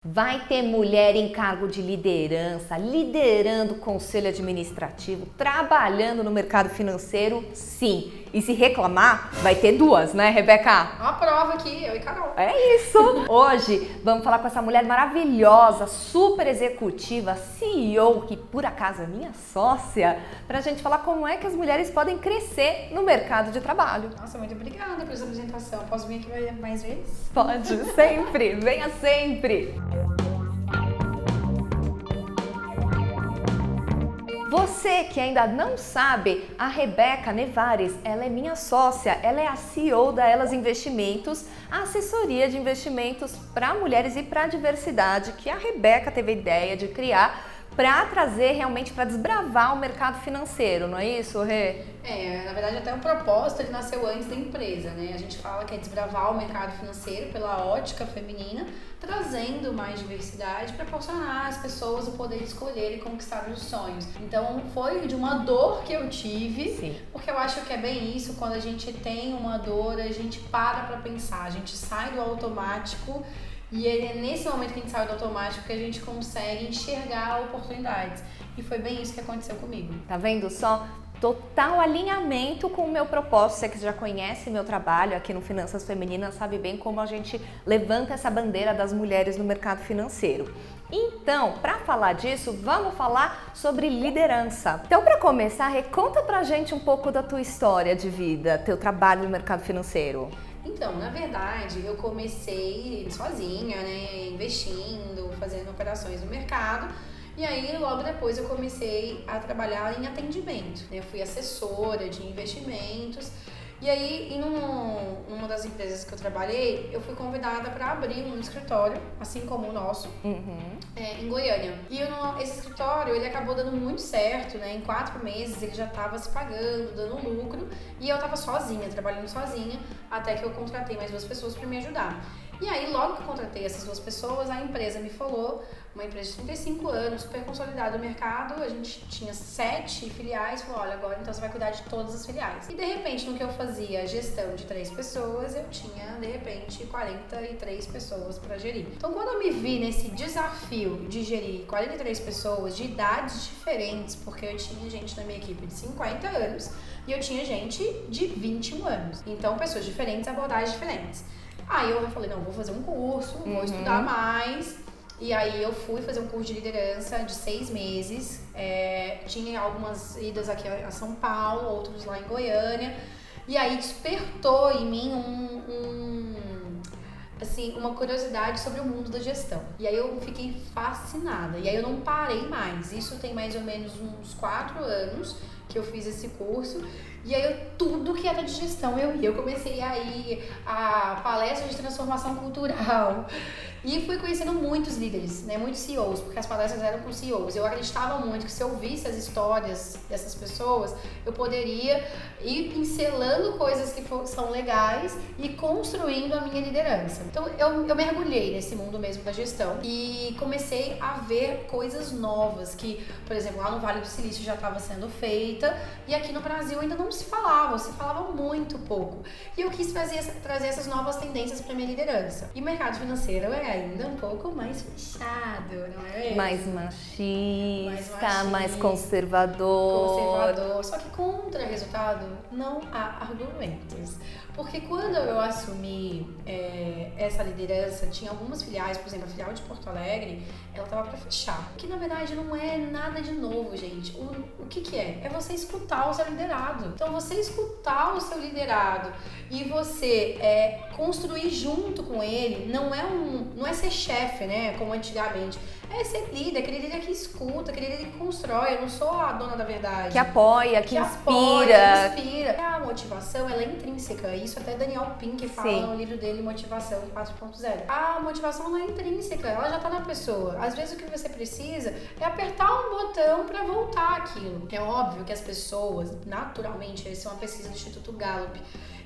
Vai ter mulher em cargo de liderança, liderando o conselho administrativo, trabalhando no mercado financeiro? Sim. E se reclamar, vai ter duas, né, Rebeca? Uma prova aqui, eu e Carol. É isso! Hoje vamos falar com essa mulher maravilhosa, super executiva, CEO, que por acaso é minha sócia, pra gente falar como é que as mulheres podem crescer no mercado de trabalho. Nossa, muito obrigada pela sua apresentação. Posso vir aqui mais vezes? Pode, sempre! Venha sempre! Você que ainda não sabe, a Rebeca Nevares, ela é minha sócia, ela é a CEO da Elas Investimentos, a assessoria de investimentos para mulheres e para a diversidade, que a Rebeca teve a ideia de criar para trazer realmente, para desbravar o mercado financeiro, não é isso, Rê? Na verdade até o propósito ele nasceu antes da empresa, né? A gente fala que é desbravar o mercado financeiro pela ótica feminina, trazendo mais diversidade, proporcionar às pessoas o poder de escolher e conquistar os sonhos. Então foi de uma dor que eu tive, Sim. Porque eu acho que é bem isso, quando a gente tem uma dor, a gente para pensar, a gente sai do automático. E é nesse momento que a gente sai do automático que a gente consegue enxergar oportunidades. E foi bem isso que aconteceu comigo. Tá vendo só? Total alinhamento com o meu propósito. Você que já conhece meu trabalho aqui no Finanças Femininas sabe bem como a gente levanta essa bandeira das mulheres no mercado financeiro. Então, para falar disso, vamos falar sobre liderança. Então, para começar, conta pra gente um pouco da tua história de vida, teu trabalho no mercado financeiro. Então, na verdade, eu comecei sozinha, né, investindo, fazendo operações no mercado. E aí, logo depois, eu comecei a trabalhar em atendimento, né? Eu fui assessora de investimentos. E aí, em uma das empresas que eu trabalhei, eu fui convidada para abrir um escritório, assim como o nosso, em Goiânia. E esse escritório, ele acabou dando muito certo, né? Em 4 meses, ele já estava se pagando, dando lucro. E eu estava sozinha, trabalhando sozinha, até que eu contratei mais 2 pessoas para me ajudar. E aí, logo que eu contratei essas 2 pessoas, a empresa me falou, uma empresa de 35 anos, super consolidada no mercado, a gente tinha 7 filiais, falou, olha, agora então você vai cuidar de todas as filiais. E de repente, no que eu fazia gestão de 3 pessoas, eu tinha, de repente, 43 pessoas para gerir. Então, quando eu me vi nesse desafio de gerir 43 pessoas de idades diferentes, porque eu tinha gente na minha equipe de 50 anos e eu tinha gente de 21 anos. Então, pessoas diferentes, abordagens diferentes. Aí eu falei, não, vou fazer um curso, vou estudar mais. E aí eu fui fazer um curso de liderança de 6 meses. Tinha algumas idas aqui a São Paulo, outros lá em Goiânia. E aí despertou em mim uma curiosidade sobre o mundo da gestão. E aí eu fiquei fascinada. E aí eu não parei mais. Isso tem mais ou menos uns 4 anos que eu fiz esse curso. E aí tudo que era de gestão eu ia. Eu comecei a ir a palestras de transformação cultural. E fui conhecendo muitos líderes, né, muitos CEOs, porque as palestras eram com CEOs. Eu acreditava muito que se eu ouvisse as histórias dessas pessoas, eu poderia ir pincelando coisas que são legais e construindo a minha liderança. Então eu mergulhei nesse mundo mesmo da gestão e comecei a ver coisas novas que, por exemplo, lá no Vale do Silício já estava sendo feita e aqui no Brasil ainda não se falava muito pouco. E eu quis trazer essas novas tendências para minha liderança. E o mercado financeiro é ainda um pouco mais fechado, não é? Mais machista, mais conservador. Só que contra resultado não há argumentos. Porque quando eu assumi essa liderança, tinha algumas filiais, por exemplo, a filial de Porto Alegre, ela estava para fechar. Que na verdade não é nada de novo, gente. O que é? É você escutar o seu liderado. Então você escutar o seu liderado e você construir junto com ele, não é ser chefe, né, como antigamente. É ser líder, aquele líder que escuta, aquele líder que constrói. Eu não sou a dona da verdade. Que apoia, que inspira. A motivação, ela é intrínseca. Isso até Daniel Pink fala no livro dele, Motivação 4.0. A motivação não é intrínseca, ela já tá na pessoa. Às vezes o que você precisa é apertar um botão para voltar aquilo. É óbvio que as pessoas, naturalmente, essa é uma pesquisa do Instituto Gallup,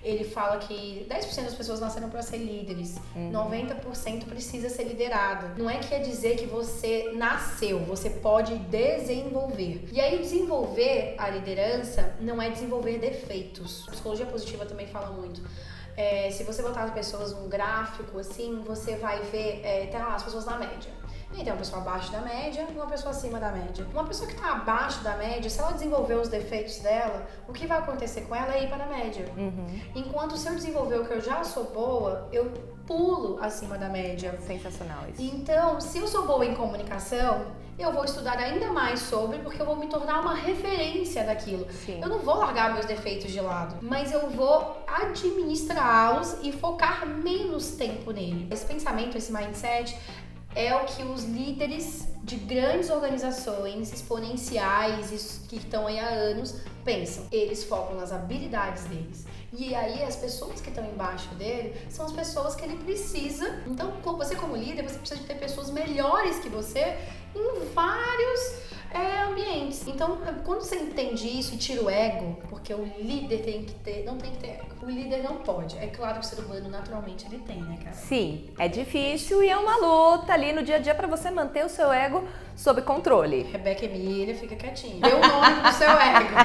ele fala que 10% das pessoas nasceram para ser líderes, 90% precisa ser liderado. Não é que quer dizer que você nasceu, você pode desenvolver. E aí desenvolver a liderança não é desenvolver defeitos. A psicologia positiva também fala muito. Se você botar as pessoas num gráfico, assim, você vai ver, tem lá as pessoas na média. E tem uma pessoa abaixo da média e uma pessoa acima da média. Uma pessoa que está abaixo da média, se ela desenvolver os defeitos dela, o que vai acontecer com ela é ir para a média. Enquanto se eu desenvolver o que eu já sou boa, eu pulo acima da média. Sensacional isso. Então, se eu sou boa em comunicação, eu vou estudar ainda mais sobre, porque eu vou me tornar uma referência daquilo. Sim. Eu não vou largar meus defeitos de lado, mas eu vou administrá-los e focar menos tempo nele. Esse pensamento, esse mindset, é o que os líderes de grandes organizações exponenciais que estão aí há anos pensam. Eles focam nas habilidades deles. E aí as pessoas que estão embaixo dele são as pessoas que ele precisa. Então, você como líder, você precisa de ter pessoas melhores que você em vários ambientes. Então, quando você entende isso e tira o ego, porque o líder não tem que ter ego. O líder não pode. É claro que o ser humano naturalmente ele tem, né, cara? Sim, é difícil e é uma luta ali no dia a dia para você manter o seu ego sob controle. Rebeca Emília, fica quietinha. Dê o nome pro seu ego.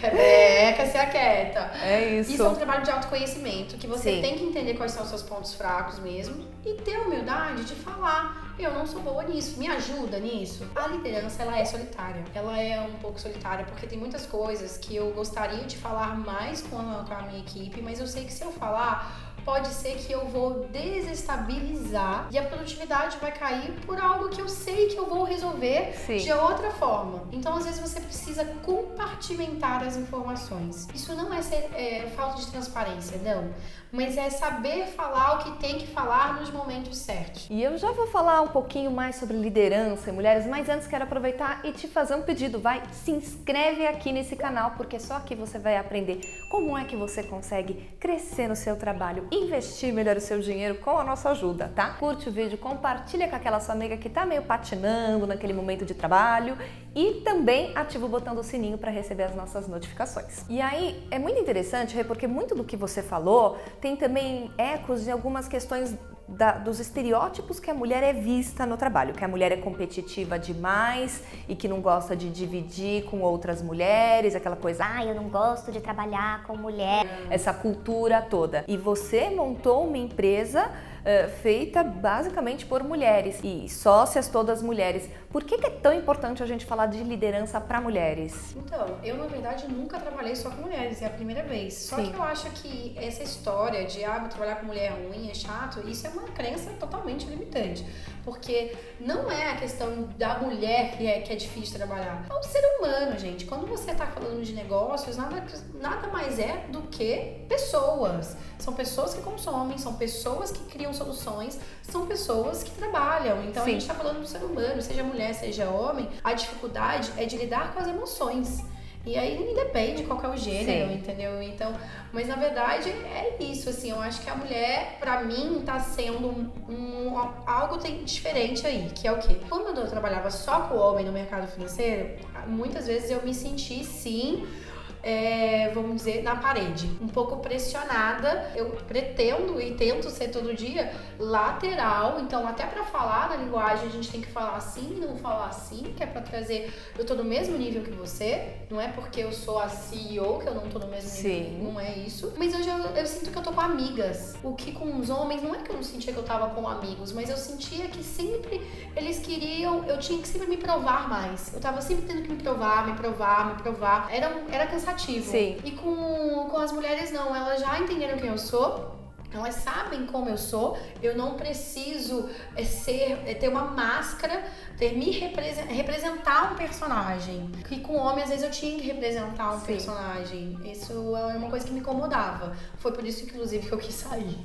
Rebeca, se aquieta. É isso. Isso é um trabalho de autoconhecimento, que você Sim. tem que entender quais são os seus pontos fracos mesmo e ter a humildade de falar, eu não sou boa nisso, me ajuda nisso. A liderança, ela é solitária. Ela é um pouco solitária, porque tem muitas coisas que eu gostaria de falar mais com a minha equipe, mas eu sei que se eu falar, pode ser que eu vou desestabilizar e a produtividade vai cair por algo que eu sei que eu vou resolver de outra forma. Então, às vezes, você precisa compartimentar as informações. Isso não é falta de transparência, não. Mas é saber falar o que tem que falar nos momentos certos. E eu já vou falar um pouquinho mais sobre liderança e mulheres, mas antes quero aproveitar e te fazer um pedido. Se inscreve aqui nesse canal, porque só aqui você vai aprender como é que você consegue crescer no seu trabalho, investir melhor o seu dinheiro com a nossa ajuda, tá? Curte o vídeo, compartilha com aquela sua amiga que tá meio patinando naquele momento de trabalho e também ativa o botão do sininho para receber as nossas notificações. E aí, é muito interessante, Rê, porque muito do que você falou tem também ecos de algumas questões dos estereótipos que a mulher é vista no trabalho, que a mulher é competitiva demais e que não gosta de dividir com outras mulheres, aquela coisa, eu não gosto de trabalhar com mulher, essa cultura toda. E você montou uma empresa feita basicamente por mulheres e sócias todas mulheres. Por que é tão importante a gente falar de liderança para mulheres? Então, eu na verdade nunca trabalhei só com mulheres, é a primeira vez. Só que eu acho que essa história de trabalhar com mulher é ruim, é chato, isso é uma crença totalmente limitante. Porque não é a questão da mulher que é difícil trabalhar. É o ser humano, gente. Quando você está falando de negócios, nada mais é do que pessoas. São pessoas que consomem, são pessoas que criam soluções, são pessoas que trabalham. Então a gente está falando do ser humano, seja mulher, seja homem. A dificuldade é de lidar com as emoções. E aí independe qual que é o gênero, entendeu? Então, mas na verdade é isso, assim, eu acho que a mulher, pra mim, tá sendo algo diferente aí, que é o quê? Quando eu trabalhava só com o homem no mercado financeiro, muitas vezes eu me senti, sim, vamos dizer, na parede, um pouco pressionada. Eu pretendo e tento ser todo dia lateral, então até pra falar na linguagem a gente tem que falar assim e não falar assim, que é pra trazer, eu tô no mesmo nível que você, não é porque eu sou a CEO que eu não tô no mesmo nível, não é isso, mas hoje eu sinto que eu tô com amigas, o que com os homens, não é que eu não sentia que eu tava com amigos, mas eu sentia que sempre eles queriam, eu tinha que sempre me provar mais, eu tava sempre tendo que me provar, era cansativo. E com as mulheres não, elas já entenderam quem eu sou, elas sabem como eu sou, eu não preciso ter uma máscara, representar um personagem. E com homem, às vezes, eu tinha que representar um personagem. Isso é uma coisa que me incomodava. Foi por isso, inclusive, que eu quis sair.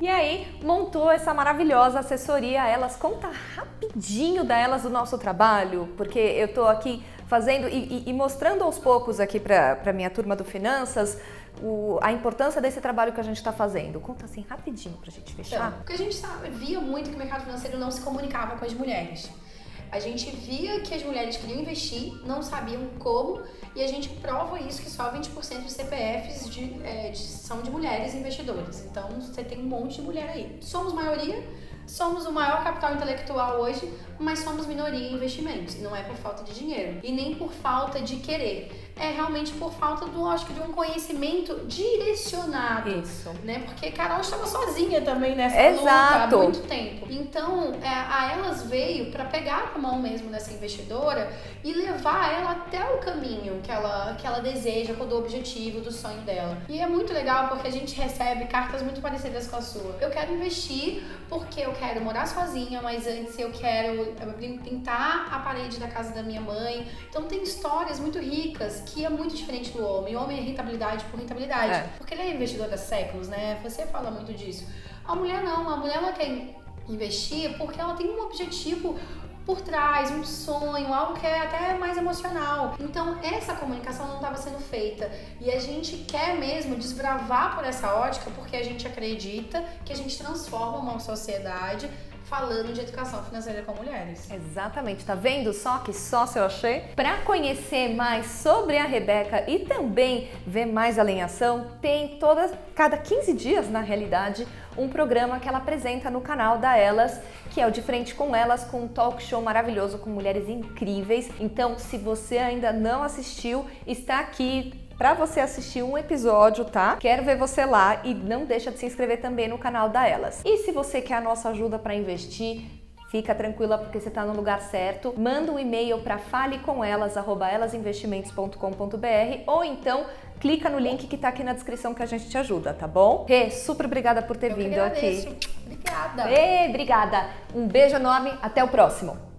E aí, montou essa maravilhosa assessoria Elas. Conta rapidinho da Elas do nosso trabalho, porque eu tô aqui fazendo e mostrando aos poucos aqui para minha turma do Finanças a importância desse trabalho que a gente está fazendo. Conta assim rapidinho pra gente fechar. Então, porque a gente via muito que o mercado financeiro não se comunicava com as mulheres. A gente via que as mulheres queriam investir, não sabiam como, e a gente prova isso que só 20% dos CPFs são de mulheres investidoras. Então, você tem um monte de mulher aí. Somos maioria, Somos o maior capital intelectual hoje, mas somos minoria em investimentos. Não é por falta de dinheiro e nem por falta de querer. É realmente por falta acho que de um conhecimento direcionado. Isso. Né? Porque Carol estava sozinha também nessa Exato. luta há muito tempo. Então, a Elas veio para pegar a mão mesmo dessa investidora e levar ela até o caminho que ela deseja, do objetivo, do sonho dela. E é muito legal porque a gente recebe cartas muito parecidas com a sua. Eu quero investir porque eu quero morar sozinha, mas antes eu quero pintar a parede da casa da minha mãe. Então tem histórias muito ricas que é muito diferente do homem. O homem é rentabilidade por rentabilidade. Porque ele é investidor há séculos, né? Você fala muito disso. A mulher não. A mulher ela quer investir porque ela tem um objetivo por trás, um sonho, algo que é até mais emocional. Então essa comunicação não estava sendo feita e a gente quer mesmo desbravar por essa ótica porque a gente acredita que a gente transforma uma sociedade falando de educação financeira com mulheres. Exatamente, tá vendo só que sócio eu achei? Para conhecer mais sobre a Rebeca e também ver mais ela em ação, tem cada 15 dias, na realidade, um programa que ela apresenta no canal da Elas, que é o De Frente com Elas, com um talk show maravilhoso com mulheres incríveis. Então, se você ainda não assistiu, está aqui para você assistir um episódio, tá? Quero ver você lá e não deixa de se inscrever também no canal da Elas. E se você quer a nossa ajuda para investir, fica tranquila porque você está no lugar certo. Manda um e-mail para falecomelas@elasinvestimentos.com.br ou então clica no link que tá aqui na descrição que a gente te ajuda, tá bom? Rê, super obrigada por ter vindo aqui. Obrigada. Obrigada. Um beijo enorme, até o próximo.